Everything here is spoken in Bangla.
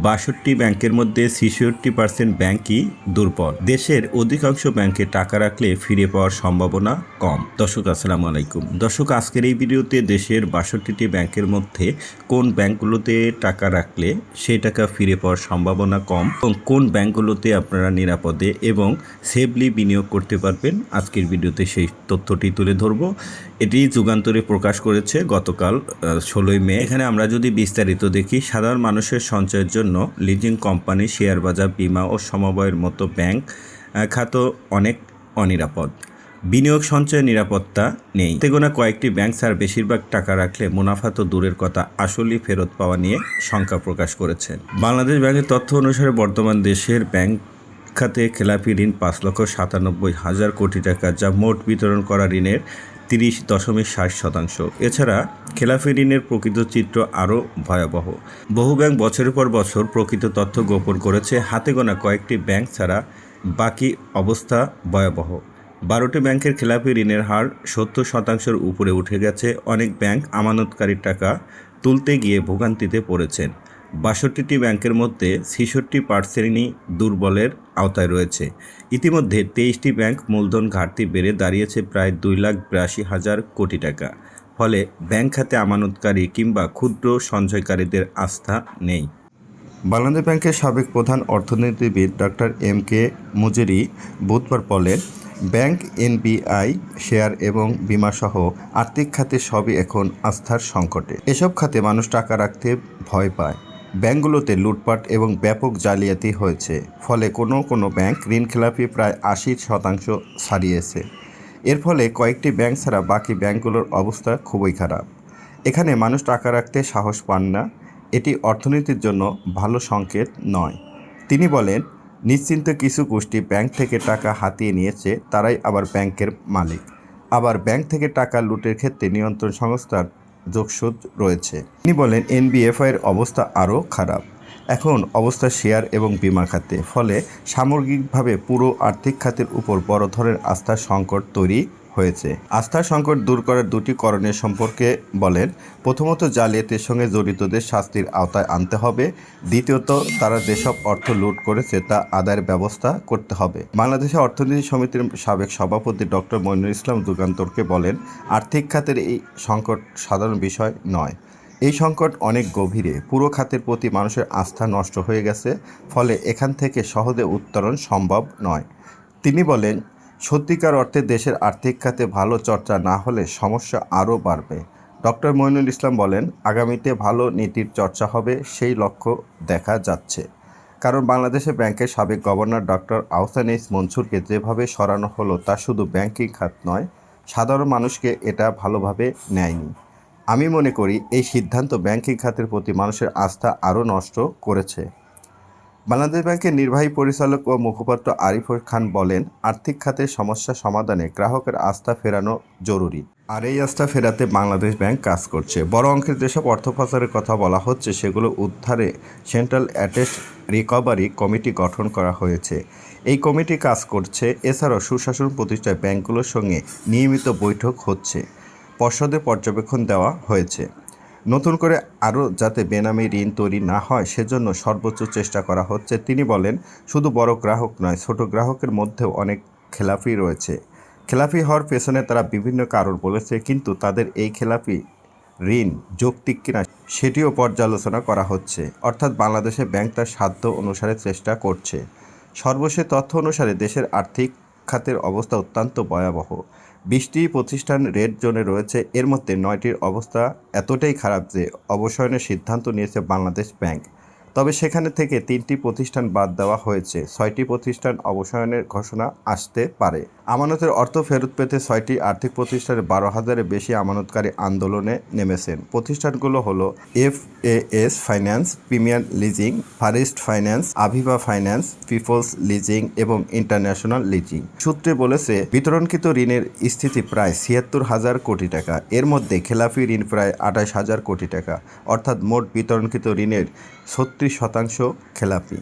৬২ ব্যাংকের মধ্যে ৬৬% ব্যাংকই দুর্বল। দেশের অধিকাংশ ব্যাংকে টাকা রাখলে ফিরে পাওয়ার সম্ভাবনা কম। দর্শক আসসালামু আলাইকুম। দর্শক আজকের এই ভিডিওতে দেশের ৬২টি ব্যাংকের মধ্যে কোন ব্যাংকগুলোতে টাকা রাখলে সেই টাকা ফিরে পাওয়ার সম্ভাবনা কম এবং কোন ব্যাংকগুলোতে আপনারা নিরাপদে এবং সেফলি বিনিয়োগ করতে পারবেন, আজকের ভিডিওতে সেই তথ্যটি তুলে ধরব। এটি যুগান্তরে প্রকাশ করেছে গতকাল ১৬ই মে। এখানে আমরা যদি বিস্তারিত দেখি, সাধারণ মানুষের সঞ্চয়ের জন্য লিজিং কোম্পানি, শেয়ার বাজার, বীমা ও সমবায়ের মতো ব্যাংক খাত অনেক অনিরাপদ। বিনিয়োগ সঞ্চয়ে নিরাপত্তা নেই। তেগোনা কয়েকটি ব্যাংক ছাড়া বেশিরভাগ টাকা রাখলে মুনাফা তো দূরের কথা, আসলেই ফেরত পাওয়া নিয়ে শঙ্কা প্রকাশ করেছেন। বাংলাদেশ ব্যাংকের তথ্য অনুসারে বর্তমান দেশের ব্যাংক খাতে খেলাপি ঋণ ৫,৯৭,০০০ কোটি টাকা, যা মোট বিতরণ করা ঋণের ৩০.৬০%। এছাড়া খেলাপি ঋণের প্রকৃত চিত্র আরও ভয়াবহ। বহু ব্যাংক বছরের পর বছর প্রকৃত তথ্য গোপন করেছে। হাতে গোনা কয়েকটি ব্যাংক ছাড়া বাকি অবস্থা ভয়াবহ। ১২টি ব্যাংকের খেলাপি ঋণের হার ৭০%-এর উপরে উঠে গেছে। অনেক ব্যাংক আমানতকারীর টাকা তুলতে গিয়ে ভোগান্তিতে পড়েছেন। ৬২টি ব্যাংকের মধ্যে ৬৬%ই দুর্বলের আওতায় রয়েছে। ইতিমধ্যে ২৩টি ব্যাংক মূলধন ঘাটতি বেড়ে দাঁড়িয়েছে প্রায় ২,৮২,০০০ কোটি টাকা। ফলে ব্যাংক খাতে আমানতকারী কিংবা ক্ষুদ্র সঞ্চয়কারীদের আস্থা নেই। বাংলাদেশ ব্যাংকের সাবেক প্রধান অর্থনীতিবিদ ডক্টর এম.কে. মুজেরি বুধবার বলেন, ব্যাংক, এনবিআই, শেয়ার এবং বিমাসহ আর্থিক খাতে সবই এখন আস্থার সংকটে। এসব খাতে মানুষ টাকা রাখতে ভয় পায়। ব্যাংকগুলোতে লুটপাট এবং ব্যাপক জালিয়াতি হয়েছে। ফলে কোনো ব্যাংক ঋণখেলাপি প্রায় ৮০% ছাড়িয়েছে। এর ফলে কয়েকটি ব্যাংক ছাড়া বাকি ব্যাংকগুলোর অবস্থা খুবই খারাপ। এখানে মানুষ টাকা রাখতে সাহস পান না। এটি অর্থনীতির জন্য ভালো সংকেত নয়। তিনি বলেন, নিশ্চিন্ত কিছু গোষ্ঠী ব্যাংক থেকে টাকা হাতিয়ে নিয়েছে, তারাই আবার ব্যাংকের মালিক। আবার ব্যাংক থেকে টাকা লুটের ক্ষেত্রে নিয়ন্ত্রণ সংস্থার যোগসূত্র রয়েছে। তিনি বলেন, এনবিএফআইয়ের অবস্থা আরও খারাপ। এখন অবস্থা শেয়ার এবং বিমা খাতে। ফলে সামগ্রিকভাবে পুরো আর্থিক খাতের উপর বড় ধরনের আস্থার সংকট তৈরি হয়েছে। আস্থার সংকট দূর করার দুটি করণীয় সম্পর্কে বলেন। প্রথমত, জালিয়াতির সঙ্গে জড়িতদের শাস্তির আওতায় আনতে হবে। দ্বিতীয়ত, তারা যেসব অর্থ লুট করেছে তা আদায়ের ব্যবস্থা করতে হবে। বাংলাদেশের অর্থনীতি সমিতির সাবেক সভাপতি ডক্টর মইনুল ইসলাম যুগান্তরকে বলেন, আর্থিক খাতের এই সংকট সাধারণ বিষয় নয়। এই সংকট অনেক গভীরে। পুরো খাতের প্রতি মানুষের আস্থা নষ্ট হয়ে গেছে। ফলে এখান থেকে সহজে উত্তরণ সম্ভব নয়। তিনি বলেন, সত্যিকার অর্থে দেশের আর্থিক খাতে ভালো চর্চা না হলে সমস্যা আরও বাড়বে। ডক্টর মইনুল ইসলাম বলেন, আগামীতে ভালো নীতির চর্চা হবে, সেই লক্ষ্য দেখা যাচ্ছে। কারণ বাংলাদেশের ব্যাংকের সাবেক গভর্নর ডক্টর আহসান এইচ মনসুরকে যেভাবে সরানো হলো, তা শুধু ব্যাংকিং খাত নয়, সাধারণ মানুষকে এটা ভালোভাবে নেয়নি। আমি মনে করি এই সিদ্ধান্ত ব্যাংকিং খাতের প্রতি মানুষের আস্থা আরও নষ্ট করেছে। বাংলাদেশ ব্যাংকের নির্বাহী পরিচালক ও মুখপাত্র আরিফ খান বলেন, আর্থিক খাতের সমস্যা সমাধানে গ্রাহকের আস্থা ফেরানো জরুরি। আর এই আস্থা ফেরাতে বাংলাদেশ ব্যাংক কাজ করছে। বড় অঙ্কের যেসব অর্থ পাচারের কথা বলা হচ্ছে, সেগুলো উদ্ধারে সেন্ট্রাল অ্যাসেট রিকভারি কমিটি গঠন করা হয়েছে। এই কমিটি কাজ করছে। এছাড়াও সুশাসন প্রতিষ্ঠায় ব্যাংকগুলোর সঙ্গে নিয়মিত বৈঠক হচ্ছে। পর্ষদে পর্যবেক্ষণ দেওয়া হয়েছে। নতুন করে আরও যাতে বেনামি ঋণ তৈরি না হয়, সেজন্য সর্বোচ্চ চেষ্টা করা হচ্ছে। তিনি বলেন, শুধু বড় গ্রাহক নয়, ছোট গ্রাহকের মধ্যেও অনেক খেলাপি রয়েছে। খেলাপি হওয়ার পেছনে তারা বিভিন্ন কারণ বলেছে, কিন্তু তাদের এই খেলাপি ঋণ যৌক্তিক কিনা সেটিও পর্যালোচনা করা হচ্ছে। অর্থাৎ বাংলাদেশে ব্যাংক তার সাধ্য অনুসারে চেষ্টা করছে। সর্বশেষ তথ্য অনুসারে দেশের আর্থিক খাতের অবস্থা অত্যন্ত ভয়াবহ। 20টি প্রতিষ্ঠান রেড জোনে রয়েছে। এর মধ্যে 9টির অবস্থা এতটাই খারাপ যে অবসয়নের সিদ্ধান্ত নিয়েছে বাংলাদেশ ব্যাংক। তবে সেখানে থেকে 3টি প্রতিষ্ঠান বাদ দেওয়া হয়েছে। 6টি প্রতিষ্ঠান অবসয়নের ঘোষণা আসতে পারে। আমানতের অর্থ ফেরত পেতে 6টি আর্থিক প্রতিষ্ঠানের 12,000-এর বেশি আমানতকারী আন্দোলনে নেমেছেন। প্রতিষ্ঠানগুলো হলো FAS finance, premier leasing, first finance, Aviva finance, peoples leasing এবং ইন্টারন্যাশনাল লিজিং। সূত্রে বলেছে, বিতরণকৃত ঋণের স্থিতি প্রায় ৭৬,০০০ কোটি টাকা। এর মধ্যে খেলাপি ঋণ প্রায় ২৮,০০০ কোটি টাকা। অর্থাৎ মোট বিতরণকৃত ঋণের ৩৬% খেলাপি।